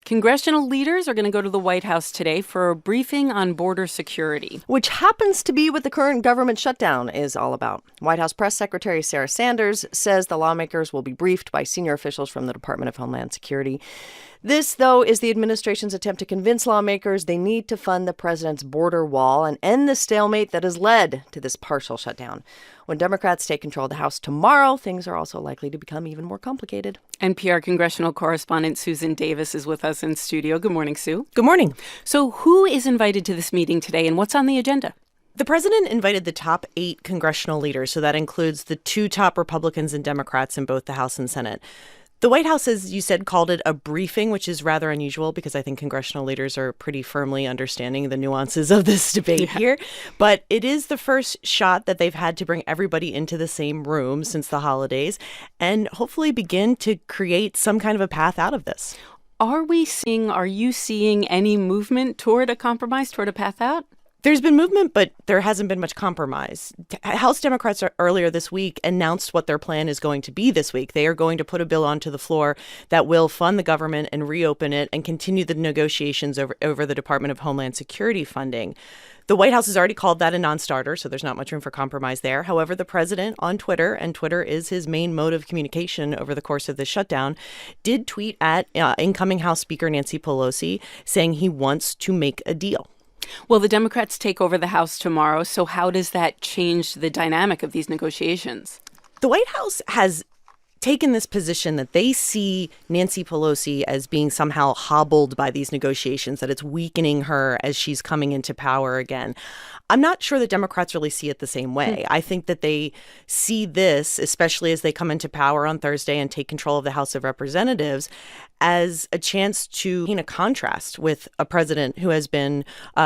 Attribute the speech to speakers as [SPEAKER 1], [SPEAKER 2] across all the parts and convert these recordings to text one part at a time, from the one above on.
[SPEAKER 1] Congressional leaders are going to go to the White House today for a briefing on border security,
[SPEAKER 2] which happens to be what the current government shutdown is all about. White House Press Secretary Sarah Sanders says the lawmakers will be briefed by senior officials from the Department of Homeland Security. This, though, is the administration's attempt to convince lawmakers they need to fund the president's border wall and end the stalemate that has led to this partial shutdown. When Democrats take control of the House tomorrow, things are also likely to become even more complicated.
[SPEAKER 1] NPR congressional correspondent Susan Davis is with us in studio. Good morning, Sue.
[SPEAKER 2] Good morning.
[SPEAKER 1] So who is invited to this meeting today and what's on the agenda?
[SPEAKER 3] The president invited the top 8 congressional leaders, so that includes the 2 top Republicans and Democrats in both the House and Senate. The White House, as you said, called it a briefing, which is rather unusual because I think congressional leaders are pretty firmly understanding the nuances of this debate here. But it is the first shot that they've had to bring everybody into the same room since the holidays and hopefully begin to create some kind of a path out of this.
[SPEAKER 1] Are you seeing any movement toward a compromise, toward a path out?
[SPEAKER 3] There's been movement, but there hasn't been much compromise. House Democrats earlier this week announced what their plan is going to be this week. They are going to put a bill onto the floor that will fund the government and reopen it and continue the negotiations over the Department of Homeland Security funding. The White House has already called that a non-starter, so there's not much room for compromise there. However, the president on Twitter, and Twitter is his main mode of communication over the course of the shutdown, did tweet at incoming House Speaker Nancy Pelosi saying he wants to make a deal.
[SPEAKER 1] Well, the Democrats take over the House tomorrow, so how does that change the dynamic of these negotiations?
[SPEAKER 3] The White House has taken this position that they see Nancy Pelosi as being somehow hobbled by these negotiations, that it's weakening her as she's coming into power again. I'm not sure that Democrats really see it the same way. I think that they see this, especially as they come into power on Thursday and take control of the House of Representatives, as a chance to paint a contrast with a president who has been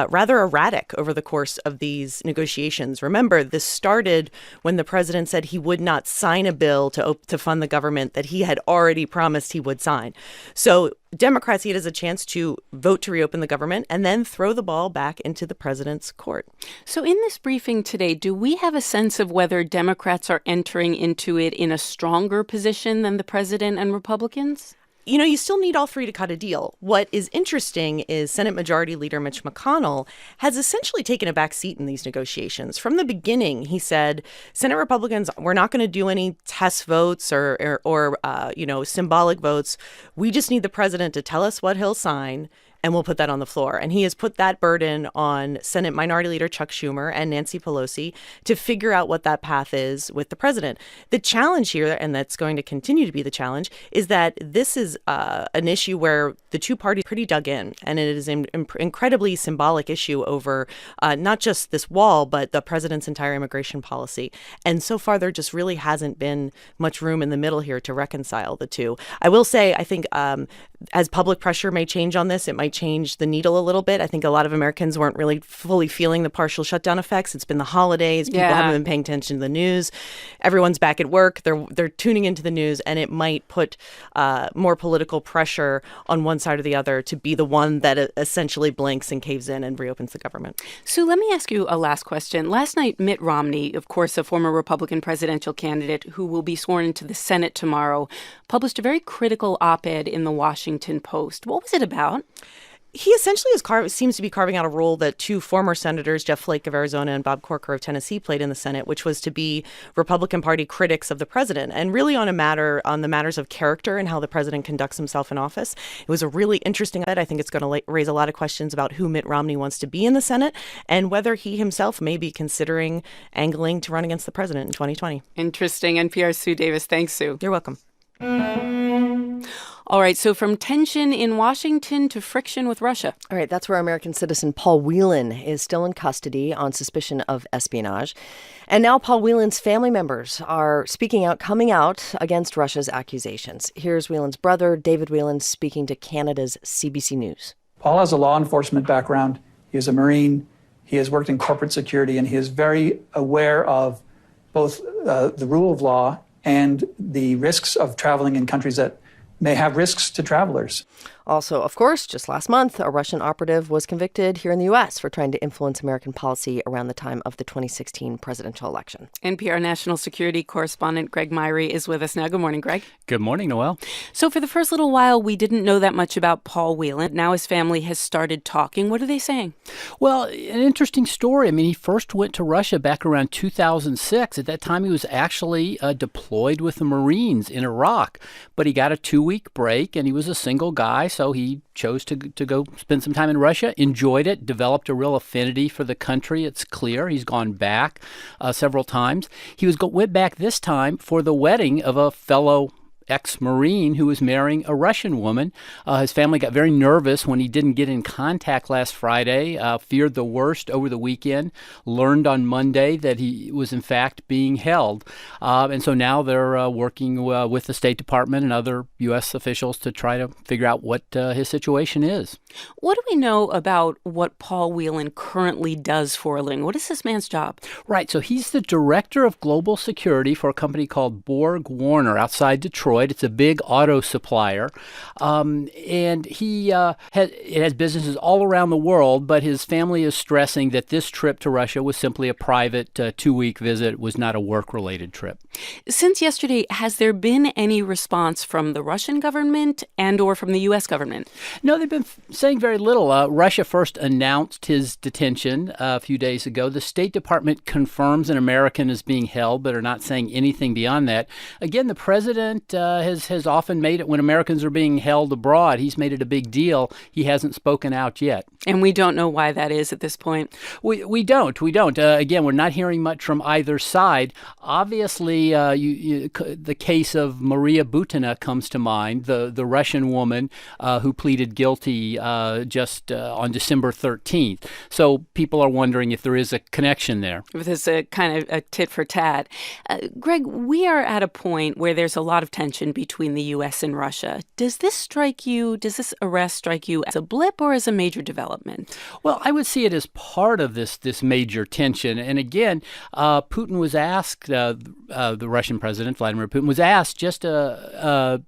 [SPEAKER 3] rather erratic over the course of these negotiations. Remember, this started when the president said he would not sign a bill to fund the government that he had already promised he would sign. So Democrats see it as a chance to vote to reopen the government and then throw the ball back into the president's court.
[SPEAKER 1] So in this briefing today, do we have a sense of whether Democrats are entering into it in a stronger position than the president and Republicans?
[SPEAKER 3] You know, you still need all 3 to cut a deal. What is interesting is Senate Majority Leader Mitch McConnell has essentially taken a back seat in these negotiations. From the beginning, he said, Senate Republicans, we're not going to do any test votes or symbolic votes. We just need the president to tell us what he'll sign, and we'll put that on the floor. And he has put that burden on Senate Minority Leader Chuck Schumer and Nancy Pelosi to figure out what that path is with the president. The challenge here, and that's going to continue to be the challenge, is that this is an issue where the 2 parties are pretty dug in. And it is an incredibly symbolic issue over not just this wall, but the president's entire immigration policy. And so far, there just really hasn't been much room in the middle here to reconcile the 2. I will say, I think as public pressure may change on this, it might change the needle a little bit. I think a lot of Americans weren't really fully feeling the partial shutdown effects. It's been the holidays. People haven't been paying attention to the news. Everyone's back at work. They're tuning into the news, and it might put more political pressure on one side or the other to be the one that essentially blinks and caves in and reopens the government.
[SPEAKER 1] So let me ask you a last question. Last night, Mitt Romney, of course, a former Republican presidential candidate who will be sworn into the Senate tomorrow, published a very critical op-ed in the Washington Post. What was it about?
[SPEAKER 3] He essentially seems to be carving out a role that 2 former senators, Jeff Flake of Arizona and Bob Corker of Tennessee, played in the Senate, which was to be Republican Party critics of the president, and really on the matters of character and how the president conducts himself in office. It was a really interesting ed. I think it's going to raise a lot of questions about who Mitt Romney wants to be in the Senate and whether he himself may be considering angling to run against the president in 2020.
[SPEAKER 1] Interesting. NPR's Sue Davis. Thanks, Sue.
[SPEAKER 3] You're welcome.
[SPEAKER 1] All right, so from tension in Washington to friction with Russia.
[SPEAKER 2] All right, that's where American citizen Paul Whelan is still in custody on suspicion of espionage. And now Paul Whelan's family members are coming out against Russia's accusations. Here's Whelan's brother, David Whelan, speaking to Canada's CBC News.
[SPEAKER 4] Paul has a law enforcement background. He is a Marine. He has worked in corporate security, and he is very aware of both the rule of law and the risks of traveling in countries that may have risks to travelers.
[SPEAKER 2] Also, of course, just last month, a Russian operative was convicted here in the U.S. for trying to influence American policy around the time of the 2016 presidential election.
[SPEAKER 1] NPR national security correspondent Greg Myrie is with us now. Good morning, Greg.
[SPEAKER 5] Good morning, Noelle.
[SPEAKER 1] So for the first little while, we didn't know that much about Paul Whelan. Now his family has started talking. What are they saying?
[SPEAKER 5] Well, an interesting story. I mean, he first went to Russia back around 2006. At that time, he was actually deployed with the Marines in Iraq. But he got a 2-week break, and he was a single guy, so he chose to go spend some time in Russia, enjoyed it, developed a real affinity for the country. It's clear. He's gone back several times. He went back this time for the wedding of a fellow ex-Marine who was marrying a Russian woman. His family got very nervous when he didn't get in contact last Friday, feared the worst over the weekend, learned on Monday that he was in fact being held. And so now they're working with the State Department and other U.S. officials to try to figure out what his situation is.
[SPEAKER 1] What do we know about what Paul Whelan currently does for a living? What is this man's job?
[SPEAKER 5] Right. So he's the director of global security for a company called Borg Warner outside Detroit. It's a big auto supplier. And he has businesses all around the world, but his family is stressing that this trip to Russia was simply a private 2-week visit, was not a work-related trip.
[SPEAKER 1] Since yesterday, has there been any response from the Russian government and or from the U.S. government?
[SPEAKER 5] No, they've been saying very little. Russia first announced his detention a few days ago. The State Department confirms an American is being held, but are not saying anything beyond that. Again, the president has often made it when Americans are being held abroad. He's made it a big deal. He hasn't spoken out yet.
[SPEAKER 1] And we don't know why that is at this point.
[SPEAKER 5] We don't. Again, we're not hearing much from either side. Obviously, the case of Maria Butina comes to mind, the Russian woman who pleaded guilty just on December 13th. So people are wondering if there is a connection there.
[SPEAKER 1] If there's a kind of a tit for tat. Greg, we are at a point where there's a lot of tension between the U.S. and Russia. Does this arrest strike you as a blip or as a major development?
[SPEAKER 5] Well, I would see it as part of this major tension. And again, Putin was asked, the Russian president, Vladimir Putin, was asked just on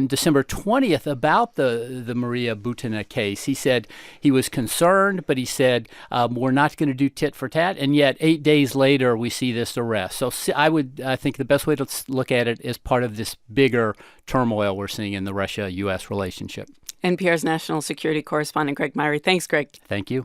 [SPEAKER 5] December 20th about the Maria Butina case. He said he was concerned, but he said, we're not going to do tit for tat. And yet 8 days later, we see this arrest. So I think the best way to look at it is part of this bigger turmoil we're seeing in the Russia-U.S. relationship.
[SPEAKER 1] NPR's national security correspondent Greg Myrie. Thanks, Greg.
[SPEAKER 5] Thank you.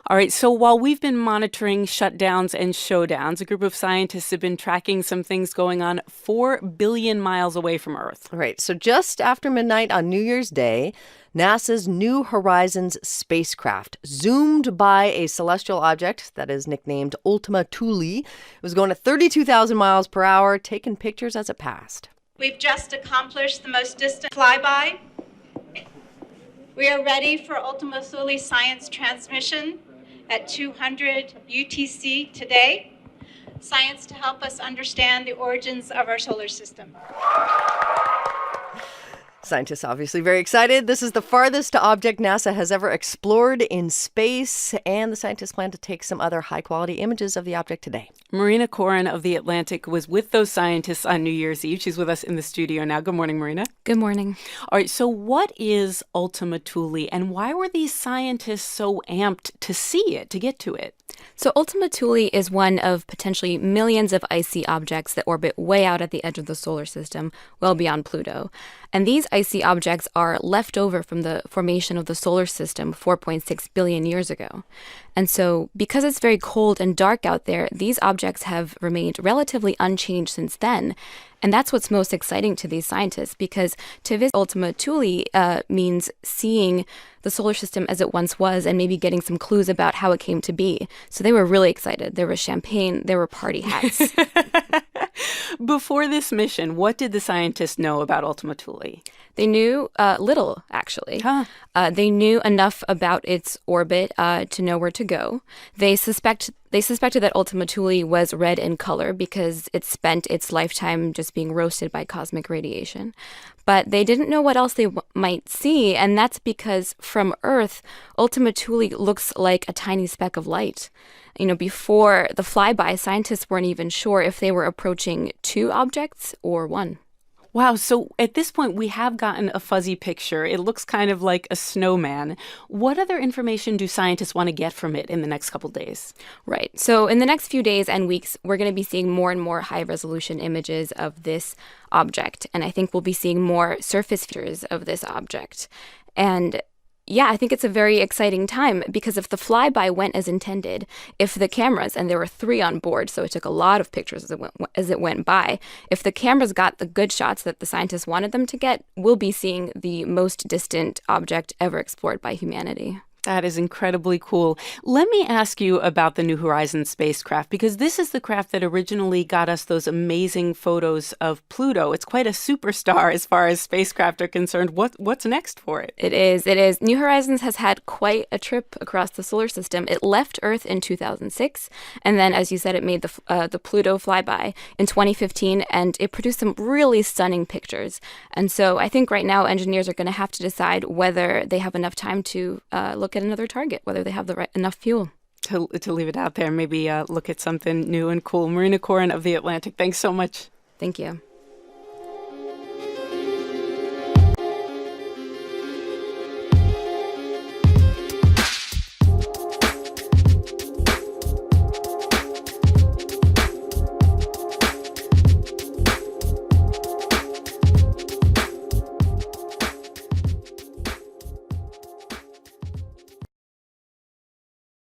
[SPEAKER 1] All right, so while we've been monitoring shutdowns and showdowns, a group of scientists have been tracking some things going on 4 billion miles away from Earth.
[SPEAKER 2] All right, so just after midnight on New Year's Day, NASA's New Horizons spacecraft zoomed by a celestial object that is nicknamed Ultima Thule. It was going at 32,000 miles per hour, taking pictures as it passed.
[SPEAKER 6] We've just accomplished the most distant flyby. We are ready for Ultima Thule science transmission at 200 UTC today. Science to help us understand the origins of our solar system.
[SPEAKER 2] Scientists obviously very excited. This is the farthest object NASA has ever explored in space, and the scientists plan to take some other high-quality images of the object today.
[SPEAKER 1] Marina Koren of The Atlantic was with those scientists on New Year's Eve. She's with us in the studio now. Good morning, Marina.
[SPEAKER 7] Good morning.
[SPEAKER 1] All right, so what is Ultima Thule, and why were these scientists so amped to see it, to get to it?
[SPEAKER 7] So Ultima Thule is one of potentially millions of icy objects that orbit way out at the edge of the solar system, well beyond Pluto. And these icy objects are left over from the formation of the solar system 4.6 billion years ago. And so because it's very cold and dark out there, these objects have remained relatively unchanged since then. And that's what's most exciting to these scientists, because to visit Ultima Thule means seeing the solar system as it once was and maybe getting some clues about how it came to be. So they were really excited. There was champagne, there were party hats.
[SPEAKER 1] Before this mission, what did the scientists know about Ultima Thule?
[SPEAKER 7] They knew little, actually. They knew enough about its orbit to know where to go. They suspected that Ultima Thule was red in color because it spent its lifetime just being roasted by cosmic radiation. But they didn't know what else they might see, and that's because from Earth, Ultima Thule looks like a tiny speck of light. Before the flyby, scientists weren't even sure if they were approaching two objects or one.
[SPEAKER 1] Wow. So at this point, we have gotten a fuzzy picture. It looks kind of like a snowman. What other information do scientists want to get from it in the next couple days?
[SPEAKER 7] Right. So in the next few days and weeks, we're going to be seeing more and more high-resolution images of this object. And I think we'll be seeing more surface features of this object. And yeah, I think it's a very exciting time because if the flyby went as intended, if the cameras, and there were 3 on board, so it took a lot of pictures as it went by, if the cameras got the good shots that the scientists wanted them to get, we'll be seeing the most distant object ever explored by humanity.
[SPEAKER 1] That is incredibly cool. Let me ask you about the New Horizons spacecraft, because this is the craft that originally got us those amazing photos of Pluto. It's quite a superstar as far as spacecraft are concerned. What's next for it?
[SPEAKER 7] It is. New Horizons has had quite a trip across the solar system. It left Earth in 2006, and then, as you said, it made the Pluto flyby in 2015, and it produced some really stunning pictures. And so I think right now engineers are going to have to decide whether they have enough time to look at another target, whether they have enough fuel.
[SPEAKER 1] To leave it out there, maybe look at something new and cool. Marina Koren of The Atlantic, thanks so much.
[SPEAKER 7] Thank you.